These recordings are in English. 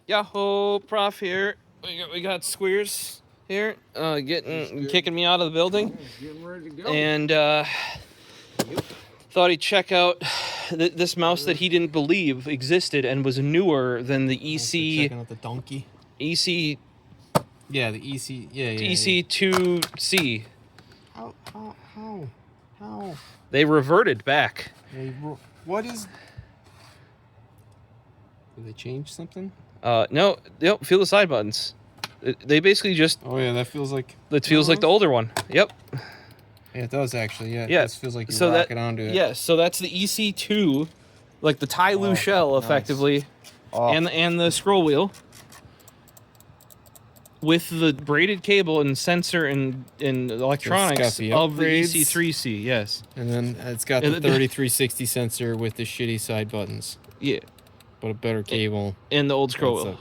Yahoo, Prof here. We got Squeers here, kicking me out of the building. Getting ready to go. And thought he'd check out this mouse that he didn't believe existed and was newer than the EC. Checking out the donkey. EC. Yeah, the EC. Yeah. EC2-C. How? They reverted back. What is? Did they change something? No. Feel the side buttons. They basically just. Oh yeah, that feels like. It feels like the older one. Yep. Yeah, it does actually. Yeah. Yeah. It feels like you're rocking onto it. Yeah. So that's the EC2, like the Tyloo shell, effectively, nice. and the scroll wheel with the braided cable and sensor and electronics of the EC3C. Yes. And then it's got the 3360 sensor with the shitty side buttons. Yeah. But a better cable. And the old scroll wheel.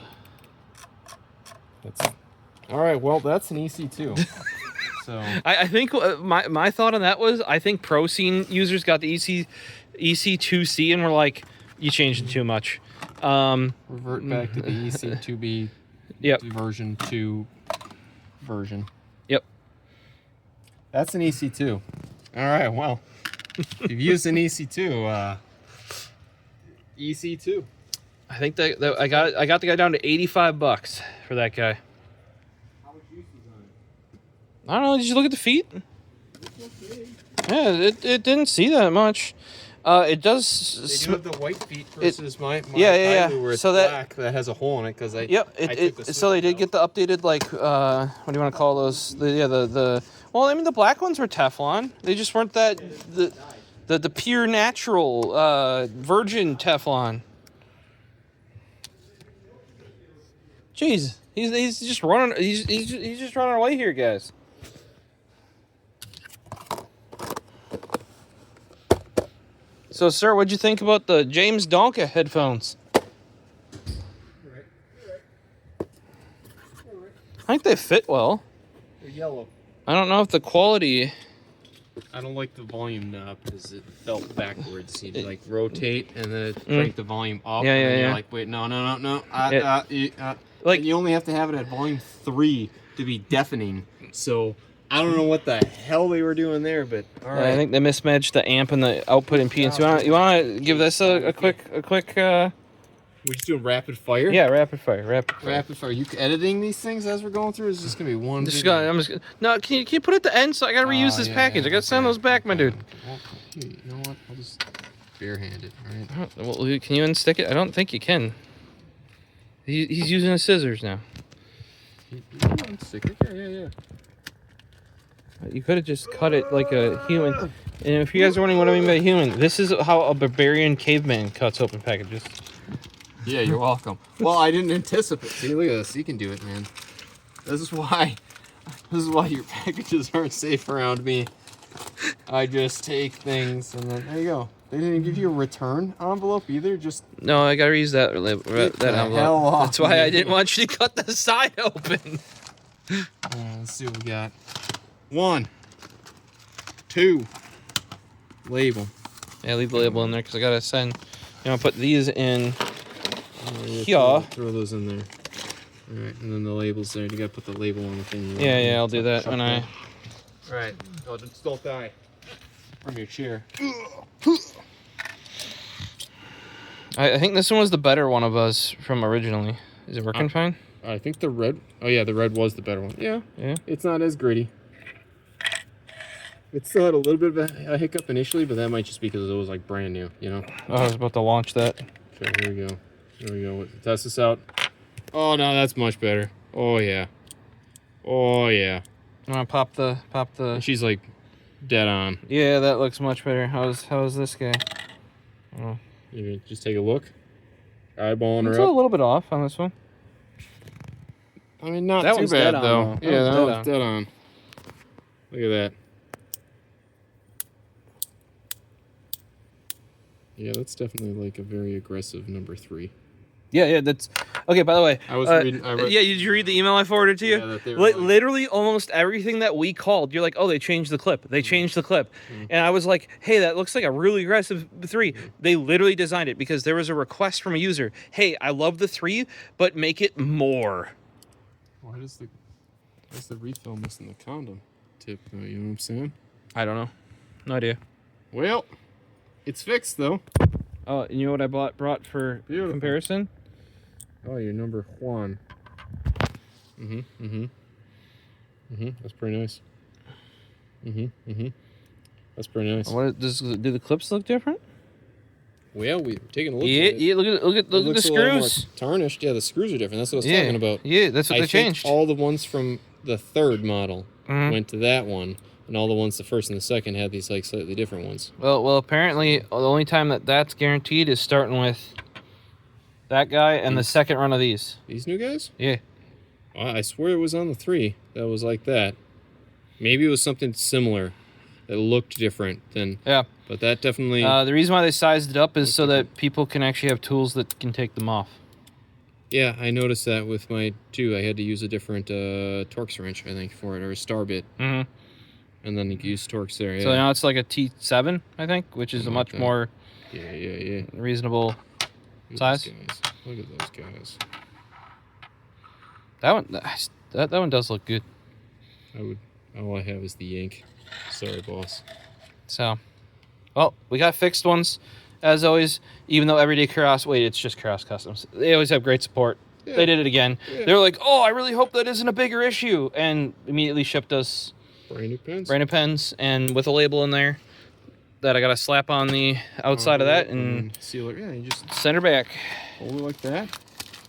That's all right. Well, that's an EC2. So I think my thought on that was I think pro scene users got the EC2C and were like, you changed it too much. Revert back to the EC2-B version 2 version. Yep. That's an EC2. All right. Well, if you've used an EC2, EC2. I think that I got the guy down to $85 for that guy. How much use is on it? I don't know. Did you look at the feet? Yeah, it didn't see that much. It does. They do have the white feet versus my yeah. where it's so black that has a hole in it because so they did get the updated what do you want to call those? Well, I mean the black ones were Teflon. They just weren't the pure natural virgin Teflon. Jeez, he's just running. He's just running away here, guys. So, sir, what'd you think about the James Donka headphones? I think they fit well. They're yellow. I don't know if the quality. I don't like the volume knob because it felt backwards. You'd like rotate and then crank the volume up. And you're like, wait, no. Like you only have to have it at volume 3 to be deafening. So I don't know what the hell they were doing there, but all right. I think they mismatched the amp and the output impedance. You want to give this a quick? We're just doing rapid fire. Yeah, rapid fire. Rapid fire. You editing these things as we're going through? Is this gonna be one? No, can you put it at the end? So I gotta reuse this package. I gotta send those back, my dude. Well, you know what? I'll just barehand it. All right. Well, can you unstick it? I don't think you can. He's using his scissors now. Unstick it. Yeah. You could have just cut it like a human. And if you guys are wondering what I mean by human, this is how a barbarian caveman cuts open packages. Yeah, you're welcome. Well, I didn't anticipate. See, look at this. You can do it, man. This is why your packages aren't safe around me. I just take things and then there you go. They didn't give you a return envelope either. Just no, I gotta reuse that envelope. That's why I didn't want you to cut the side open. Let's see what we got. 1, 2, label. Yeah, leave the label in there because I gotta send. You know, put these in here. Throw those in there. All right, and then the label's there. You gotta put the label on the thing. Yeah, I'll do that when I. All right. Oh, just don't die from your chair. I think this one was the better one of us from originally. Is it working fine? I think the red. Oh yeah, the red was the better one. Yeah. It's not as gritty. It still had a little bit of a hiccup initially, but that might just be because it was like brand new, you know. I was about to launch that. Okay, here we go. Test this out. Oh no, that's much better. Oh yeah. You want to pop the? And she's like dead on. Yeah, that looks much better. How's this guy? Oh. You just take a look. Eyeballing her it's up. a little bit off on this one. I mean, not that too one's bad dead though. On, yeah, that one's dead on. Look at that. Yeah, that's definitely like a very aggressive number 3. Yeah, that's okay. By the way, I was reading. I read, yeah, did you read the email I forwarded to you? Yeah, that they were Literally, almost everything that we called, you're like, oh, they changed the clip. They changed the clip, and I was like, hey, that looks like a really aggressive 3. They literally designed it because there was a request from a user. Hey, I love the 3, but make it more. Why does the refill missing the condom tip? You know what I'm saying? I don't know. No idea. Well, it's fixed though. Oh, and you know what I brought for comparison? Oh, your number Juan. That's pretty nice. That's pretty nice. What do the clips look different? Well, we were taking a look. Yeah, at it. yeah. Look at the screws. Tarnished. Yeah, the screws are different. That's what I was talking about. Yeah, that's what they changed. All the ones from the 3rd model went to that one, and all the ones the 1st and the 2nd had these like slightly different ones. Well, apparently the only time that's guaranteed is starting with that guy and the 2nd run of these. These new guys? Yeah. I swear it was on the 3 that was like that. Maybe it was something similar that looked different than. Yeah. But that definitely. The reason why they sized it up is so that people can actually have tools that can take them off. Yeah, I noticed that with my 2. I had to use a different Torx wrench, I think, for it, or a star bit. And then you can use Torx there. Yeah. So now it's like a T7, I think, which is a much more reasonable size. Look at those guys. That one does look good. All I have is the yank. Sorry, boss. So, well, we got fixed ones, as always. Even though Everyday Chaos, it's just Chaos Customs. They always have great support. Yeah. They did it again. Yeah. They were like, oh, I really hope that isn't a bigger issue, and immediately shipped us brand new pens, and with a label in there that I got to slap on the outside of that and seal it. Yeah, you just send her back. Hold it like that.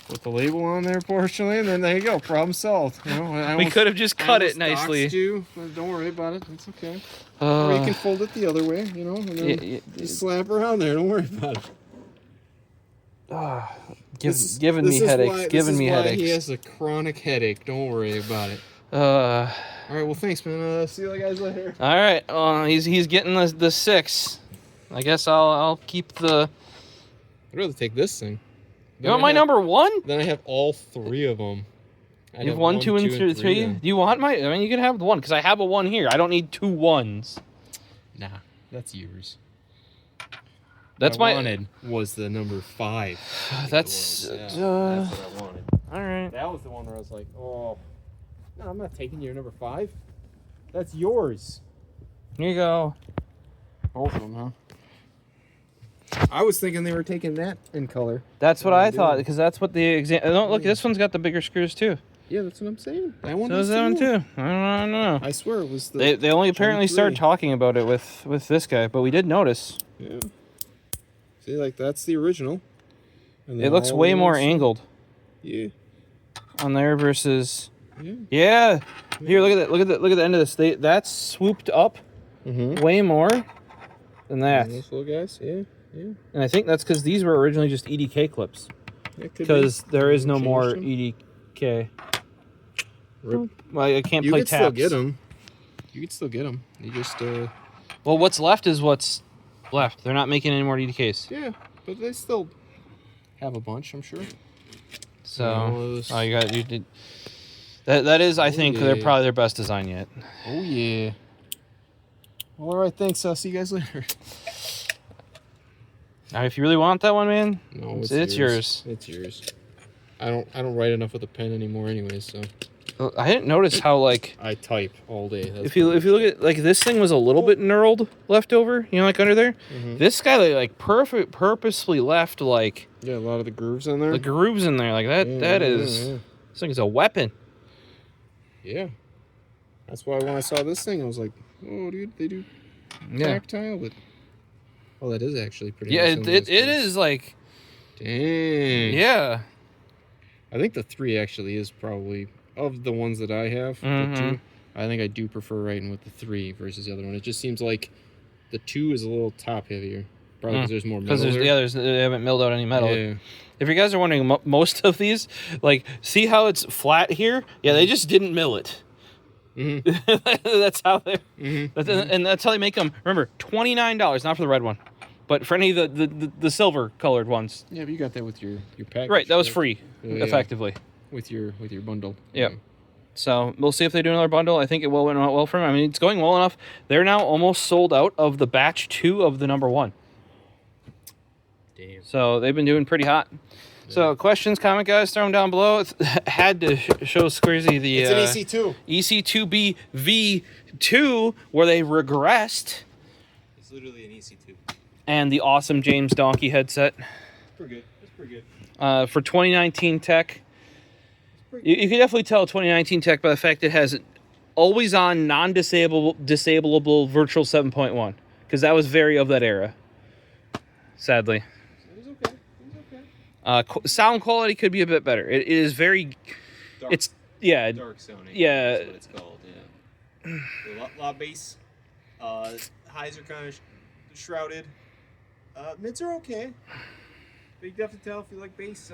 Put the label on there, partially, and then there you go. Problem solved. You know, we could have just cut it nicely. You, but don't worry about it. It's okay. Or you can fold it the other way, you know, and then just slap around there. Don't worry about it. Giving me headaches. He has a chronic headache. Don't worry about it. All right. Well, thanks, man. See you guys later. All right. He's getting the 6. I guess I'll keep the. I'd rather take this thing. You want my number 1? Then I have all 3 of them. You have 1, 2, and 3? Do you want my... I mean, you can have the 1, because I have a 1 here. I don't need 2 1s. Nah, that's yours. That's what I wanted was the number 5. That's what I wanted. All right. That was the one where I was like, oh, no, I'm not taking your number 5. That's yours. Here you go. Both of them, huh? I was thinking they were taking that in color. That's what I thought, because that's what the exam. Don't look. This one's got the bigger screws too. Yeah, that's what I'm saying. That one. So does that one too. I don't know. I swear it was the. They only apparently started talking about it with this guy, but we did notice. Yeah. See, like that's the original. And it looks way more angled. Yeah. On there versus. Yeah. Here, look at that. Look at the end of this. That's swooped up. Way more than that. Those little guys. Yeah. Yeah. And I think that's because these were originally just EDK clips. Because there is no more EDK. Rip. Well, I can't play tabs. You can still get them. You can still get them. You just... Well, what's left is what's left. They're not making any more EDKs. Yeah, but they still have a bunch, I'm sure. So... you did... That is, I think, they're probably their best design yet. Oh, yeah. Well, all right, thanks. I'll see you guys later. Now, if you really want that one, man, no, it's yours. It's yours. I don't write enough with a pen anymore, anyways. So I didn't notice how I type all day. If you look at this thing was a little bit knurled left over, under there. This guy purposely left a lot of the grooves in there. The grooves in there this thing is a weapon. Yeah, that's why when I saw this thing, I was like, oh, dude, they do tactile, but. Oh, that is actually pretty. Yeah, it is like. Dang. Yeah. I think the 3 actually is probably of the ones that I have. The 2, I think I do prefer writing with the 3 versus the other one. It just seems like the 2 is a little top heavier, probably because there's more metal. Because they haven't milled out any metal. Yeah. If you guys are wondering, most of these, see how it's flat here? Yeah, they just didn't mill it. That's how they and that's how they make them. Remember, $29, not for the red one. But for any of the silver colored ones, Yeah, but you got that with your package. right? That was free, Yeah. effectively. With your bundle. Yep. So we'll see if they do another bundle. I think it will went out well for them. I mean, it's going well enough. They're now almost sold out of the batch 2 of the number 1. Damn. So they've been doing pretty hot. Yeah. So questions, comment, guys, throw them down below. Had to show Squaresy the It's an EC2. EC2-B V2 where they regressed. It's literally an EC2. And the awesome James Donkey headset. Pretty good. It's pretty good. For 2019 tech. You can definitely tell 2019 tech by the fact it has always on disableable virtual 7.1 because that was very of that era. Sadly. It was okay. It was okay. Sound quality could be a bit better. It is very. Dark, it's yeah. Dark Sony. Yeah. That's what it's called. Yeah. A lot of bass. Highs are kind of shrouded. Mids are okay. But you can definitely tell if you like bass.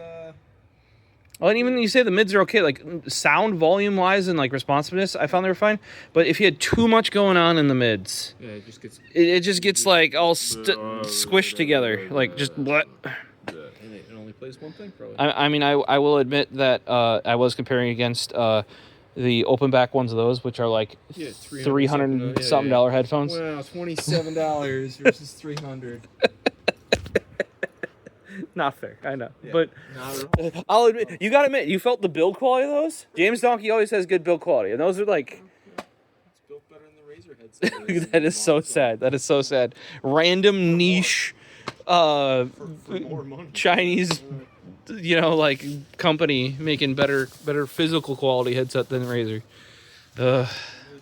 Well, and even when you say the mids are okay, like sound volume wise and like responsiveness, I found they were fine. But if you had too much going on in the mids, Yeah, it just gets. it just gets like all squished together, like just. Bleh. And it only plays one thing, probably. I mean, I will admit that I was comparing against the open back ones of those, which are like $300 something dollar headphones. Wow, $27 versus $300. Not fair, I know, Yeah, but I'll admit, you gotta admit, you felt the build quality of those. James Donkey always has good build quality, and those are like. It's built better than the Razer headset. That is so sad. That is so sad. Random niche, For more money. Chinese, like company making better physical quality headset than Razer.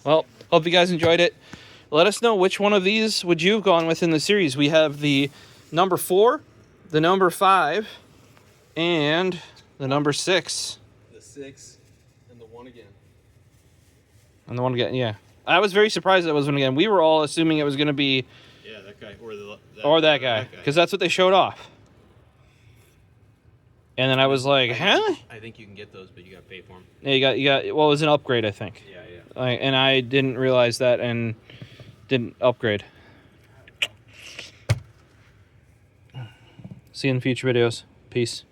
Well, hope you guys enjoyed it. Let us know which one of these would you have gone with in the series. We have the number 4, the number 5, and the number 6. The 6 and the 1 again. And the one again, yeah. I was very surprised that was one again. We were all assuming it was going to be... Yeah, that guy. Or that guy. Because that's what they showed off. And then I was like, huh? I think you can get those, but you gotta pay for them. Yeah, you got. Well, it was an upgrade, I think. Yeah. And I didn't realize that and didn't upgrade. See you in future videos. Peace.